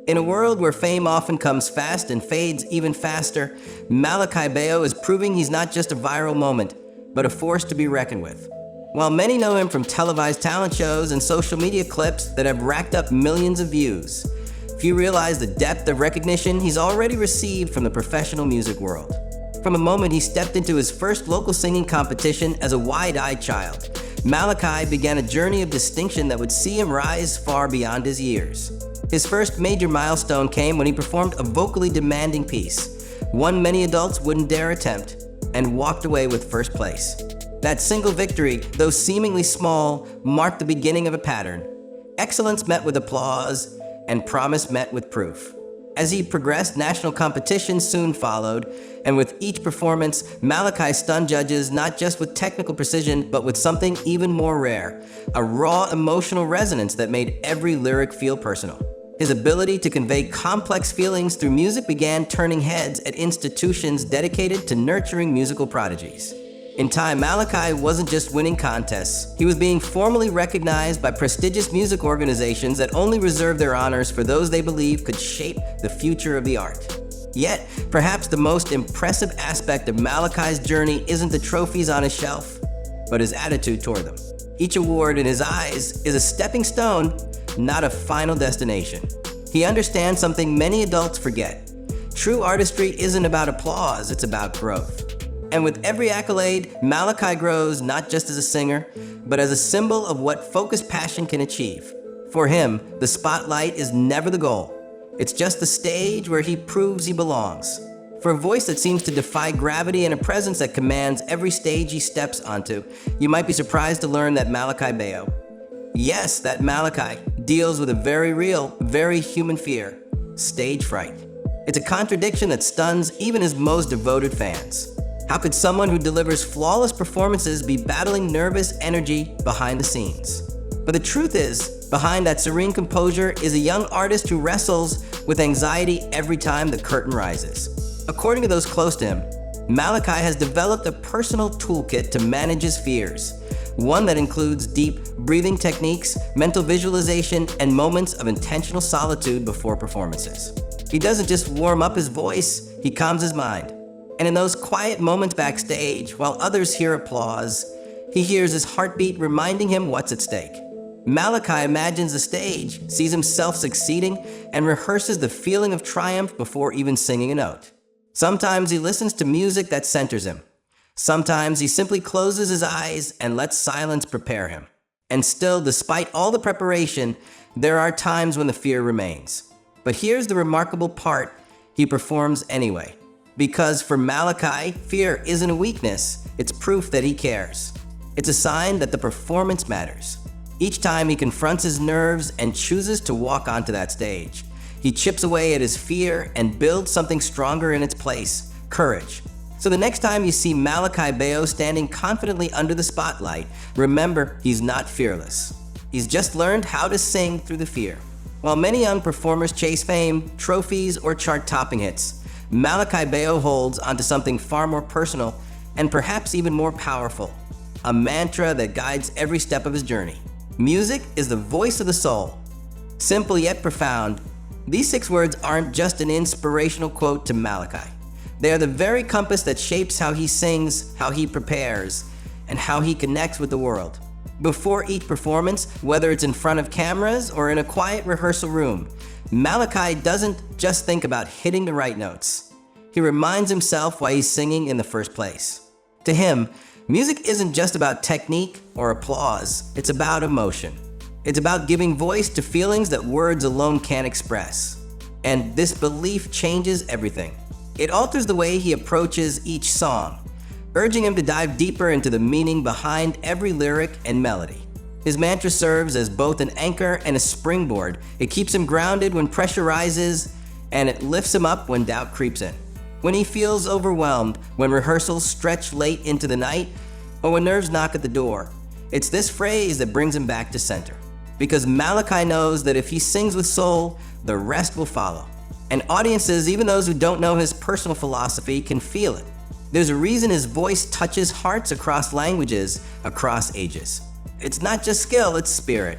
In a world where fame often comes fast and fades even faster, Malakai Bayoh is proving he's not just a viral moment, but a force to be reckoned with. While many know him from televised talent shows and social media clips that have racked up millions of views, few realize the depth of recognition he's already received from the professional music world. From the moment he stepped into his first local singing competition as a wide-eyed child, Malakai began a journey of distinction that would see him rise far beyond his years. His first major milestone came when he performed a vocally demanding piece, one many adults wouldn't dare attempt, and walked away with first place. That single victory, though seemingly small, marked the beginning of a pattern. Excellence met with applause, and promise met with proof. As he progressed, national competitions soon followed, and with each performance, Malakai stunned judges not just with technical precision, but with something even more rare, a raw emotional resonance that made every lyric feel personal. His ability to convey complex feelings through music began turning heads at institutions dedicated to nurturing musical prodigies. In time, Malakai wasn't just winning contests. He was being formally recognized by prestigious music organizations that only reserved their honors for those they believe could shape the future of the art. Yet, perhaps the most impressive aspect of Malakai's journey isn't the trophies on his shelf, but his attitude toward them. Each award in his eyes is a stepping stone, not a final destination. He understands something many adults forget. True artistry isn't about applause, it's about growth. And with every accolade, Malakai grows not just as a singer, but as a symbol of what focused passion can achieve. For him, the spotlight is never the goal. It's just the stage where he proves he belongs. For a voice that seems to defy gravity and a presence that commands every stage he steps onto, you might be surprised to learn that Malakai Bayoh, yes, that Malakai, deals with a very real, very human fear, stage fright. It's a contradiction that stuns even his most devoted fans. How could someone who delivers flawless performances be battling nervous energy behind the scenes? But the truth is, behind that serene composure is a young artist who wrestles with anxiety every time the curtain rises. According to those close to him, Malakai has developed a personal toolkit to manage his fears, one that includes deep breathing techniques, mental visualization, and moments of intentional solitude before performances. He doesn't just warm up his voice, he calms his mind. And in those quiet moments backstage, while others hear applause, he hears his heartbeat reminding him what's at stake. Malakai imagines the stage, sees himself succeeding, and rehearses the feeling of triumph before even singing a note. Sometimes he listens to music that centers him. Sometimes he simply closes his eyes and lets silence prepare him. And still, despite all the preparation, there are times when the fear remains. But here's the remarkable part: he performs anyway. Because for Malakai, fear isn't a weakness, it's proof that he cares. It's a sign that the performance matters. Each time he confronts his nerves and chooses to walk onto that stage, he chips away at his fear and builds something stronger in its place: courage. So the next time you see Malakai Bayoh standing confidently under the spotlight, remember, he's not fearless. He's just learned how to sing through the fear. While many young performers chase fame, trophies, or chart-topping hits, Malakai Bayoh holds onto something far more personal and perhaps even more powerful, a mantra that guides every step of his journey. Music is the voice of the soul. Simple yet profound, these 6 words aren't just an inspirational quote to Malakai. They are the very compass that shapes how he sings, how he prepares, and how he connects with the world. Before each performance, whether it's in front of cameras or in a quiet rehearsal room, Malakai doesn't just think about hitting the right notes. He reminds himself why he's singing in the first place. To him, music isn't just about technique or applause, it's about emotion. It's about giving voice to feelings that words alone can't express. And this belief changes everything. It alters the way he approaches each song, urging him to dive deeper into the meaning behind every lyric and melody. His mantra serves as both an anchor and a springboard. It keeps him grounded when pressure rises, and it lifts him up when doubt creeps in. When he feels overwhelmed, when rehearsals stretch late into the night, or when nerves knock at the door, it's this phrase that brings him back to center. Because Malakai knows that if he sings with soul, the rest will follow. And audiences, even those who don't know his personal philosophy, can feel it. There's a reason his voice touches hearts across languages, across ages. It's not just skill, it's spirit.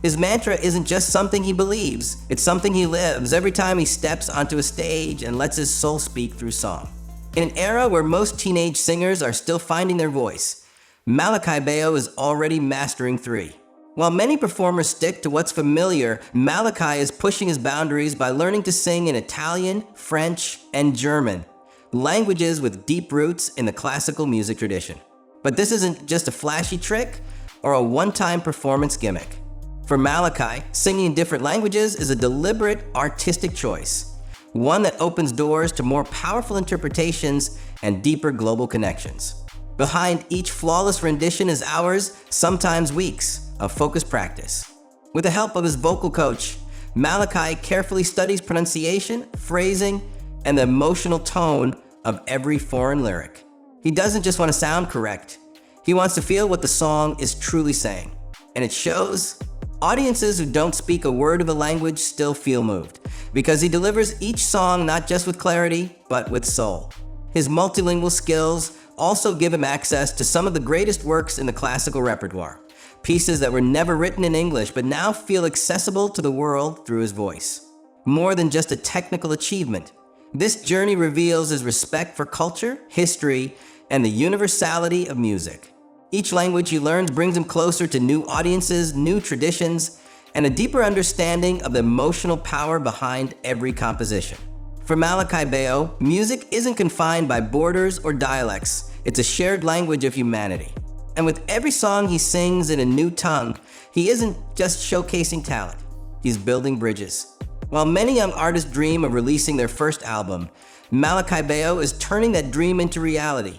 His mantra isn't just something he believes, it's something he lives every time he steps onto a stage and lets his soul speak through song. In an era where most teenage singers are still finding their voice, Malakai Bayoh is already mastering three. While many performers stick to what's familiar, Malakai is pushing his boundaries by learning to sing in Italian, French, and German, languages with deep roots in the classical music tradition. But this isn't just a flashy trick or a one-time performance gimmick. For Malakai, singing in different languages is a deliberate artistic choice, one that opens doors to more powerful interpretations and deeper global connections. Behind each flawless rendition is hours, sometimes weeks, of focused practice. With the help of his vocal coach, Malakai carefully studies pronunciation, phrasing, and the emotional tone of every foreign lyric. He doesn't just want to sound correct, he wants to feel what the song is truly saying. And it shows. Audiences who don't speak a word of the language still feel moved, because he delivers each song not just with clarity, but with soul. His multilingual skills also give him access to some of the greatest works in the classical repertoire, pieces that were never written in English but now feel accessible to the world through his voice. More than just a technical achievement, this journey reveals his respect for culture, history, and the universality of music. Each language he learns brings him closer to new audiences, new traditions, and a deeper understanding of the emotional power behind every composition. For Malakai Bayoh, music isn't confined by borders or dialects, it's a shared language of humanity. And with every song he sings in a new tongue, he isn't just showcasing talent, he's building bridges. While many young artists dream of releasing their first album, Malakai Bayoh is turning that dream into reality.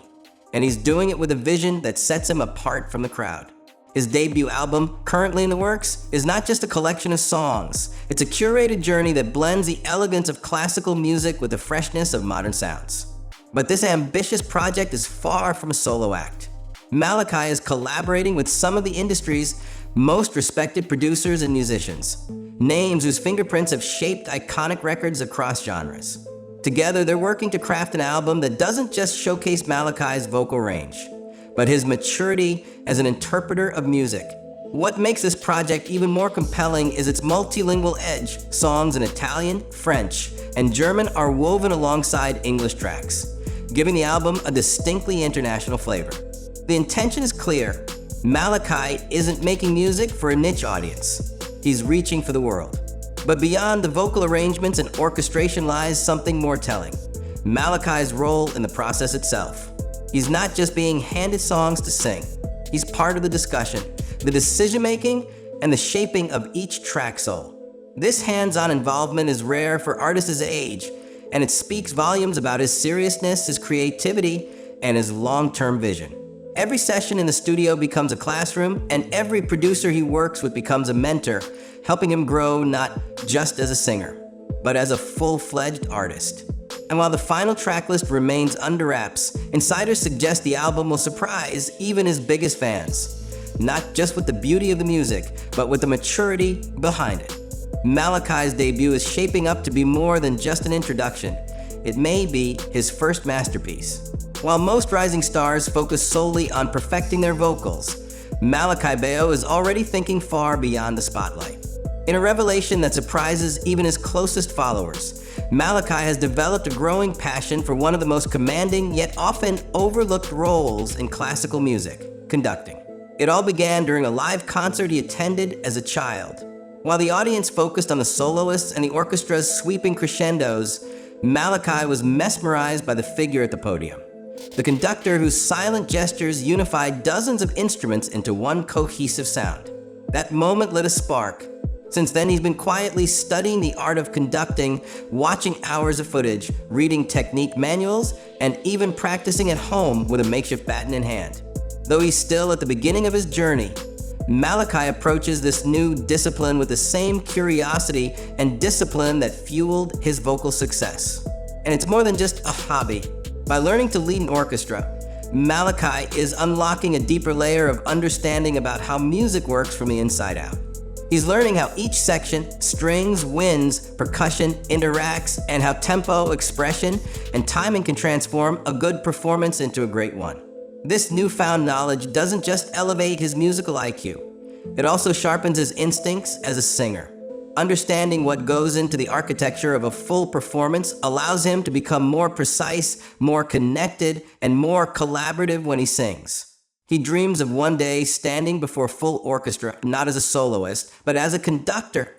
And he's doing it with a vision that sets him apart from the crowd. His debut album, currently in the works, is not just a collection of songs. It's a curated journey that blends the elegance of classical music with the freshness of modern sounds. But this ambitious project is far from a solo act. Malakai is collaborating with some of the industry's most respected producers and musicians, names whose fingerprints have shaped iconic records across genres. Together, they're working to craft an album that doesn't just showcase Malakai's vocal range, but his maturity as an interpreter of music. What makes this project even more compelling is its multilingual edge. Songs in Italian, French, and German are woven alongside English tracks, giving the album a distinctly international flavor. The intention is clear. Malakai isn't making music for a niche audience. He's reaching for the world. But beyond the vocal arrangements and orchestration lies something more telling: Malakai's role in the process itself. He's not just being handed songs to sing. He's part of the discussion, the decision-making, and the shaping of each track soul. This hands-on involvement is rare for artists his age, and it speaks volumes about his seriousness, his creativity, and his long-term vision. Every session in the studio becomes a classroom, and every producer he works with becomes a mentor, helping him grow not just as a singer, but as a full-fledged artist. And while the final tracklist remains under wraps, insiders suggest the album will surprise even his biggest fans, not just with the beauty of the music, but with the maturity behind it. Malakai's debut is shaping up to be more than just an introduction. It may be his first masterpiece. While most rising stars focus solely on perfecting their vocals, Malakai Bayoh is already thinking far beyond the spotlight. In a revelation that surprises even his closest followers, Malakai has developed a growing passion for one of the most commanding yet often overlooked roles in classical music: conducting. It all began during a live concert he attended as a child. While the audience focused on the soloists and the orchestra's sweeping crescendos, Malakai was mesmerized by the figure at the podium, the conductor whose silent gestures unified dozens of instruments into one cohesive sound. That moment lit a spark. Since then, he's been quietly studying the art of conducting, watching hours of footage, reading technique manuals, and even practicing at home with a makeshift baton in hand. Though he's still at the beginning of his journey, Malakai approaches this new discipline with the same curiosity and discipline that fueled his vocal success. And it's more than just a hobby. By learning to lead an orchestra, Malakai is unlocking a deeper layer of understanding about how music works from the inside out. He's learning how each section, strings, winds, percussion, interacts, and how tempo, expression, and timing can transform a good performance into a great one. This newfound knowledge doesn't just elevate his musical IQ, It also sharpens his instincts as a singer. Understanding what goes into the architecture of a full performance allows him to become more precise, more connected, and more collaborative when he sings. He dreams of one day standing before full orchestra, not as a soloist, but as a conductor,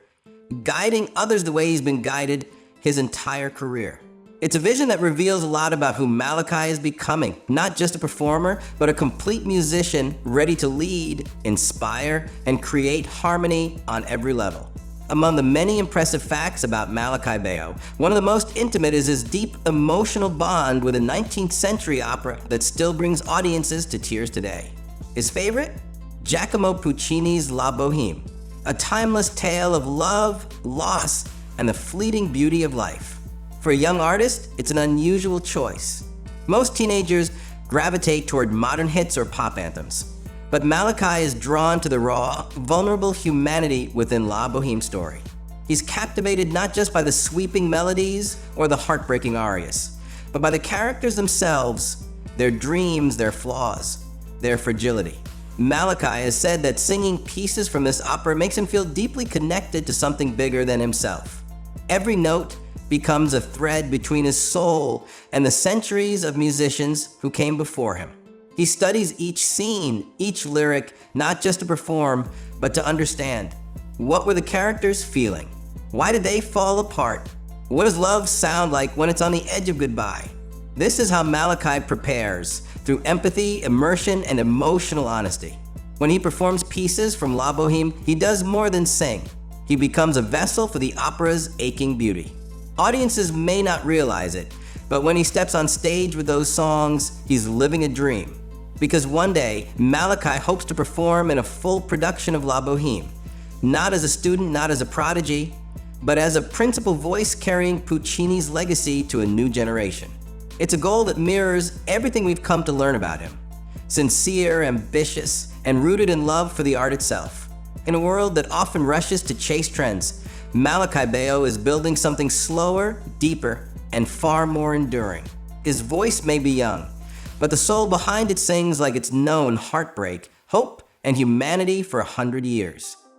guiding others the way he's been guided his entire career. It's a vision that reveals a lot about who Malakai is becoming, not just a performer, but a complete musician ready to lead, inspire, and create harmony on every level. Among the many impressive facts about Malakai Bayoh, one of the most intimate is his deep emotional bond with a 19th century opera that still brings audiences to tears today. His favorite? Giacomo Puccini's La Boheme, a timeless tale of love, loss, and the fleeting beauty of life. For a young artist, it's an unusual choice. Most teenagers gravitate toward modern hits or pop anthems. But Malakai is drawn to the raw, vulnerable humanity within La Boheme story. He's captivated not just by the sweeping melodies or the heartbreaking arias, but by the characters themselves, their dreams, their flaws, their fragility. Malakai has said that singing pieces from this opera makes him feel deeply connected to something bigger than himself. Every note becomes a thread between his soul and the centuries of musicians who came before him. He studies each scene, each lyric, not just to perform, but to understand. What were the characters feeling? Why did they fall apart? What does love sound like when it's on the edge of goodbye? This is how Malakai prepares, through empathy, immersion, and emotional honesty. When he performs pieces from La Boheme, he does more than sing. He becomes a vessel for the opera's aching beauty. Audiences may not realize it, but when he steps on stage with those songs, he's living a dream. Because one day, Malakai hopes to perform in a full production of La Boheme, not as a student, not as a prodigy, but as a principal voice carrying Puccini's legacy to a new generation. It's a goal that mirrors everything we've come to learn about him. Sincere, ambitious, and rooted in love for the art itself. In a world that often rushes to chase trends, Malakai Bayoh is building something slower, deeper, and far more enduring. His voice may be young, but the soul behind it sings like it's known heartbreak, hope, and humanity for 100 years.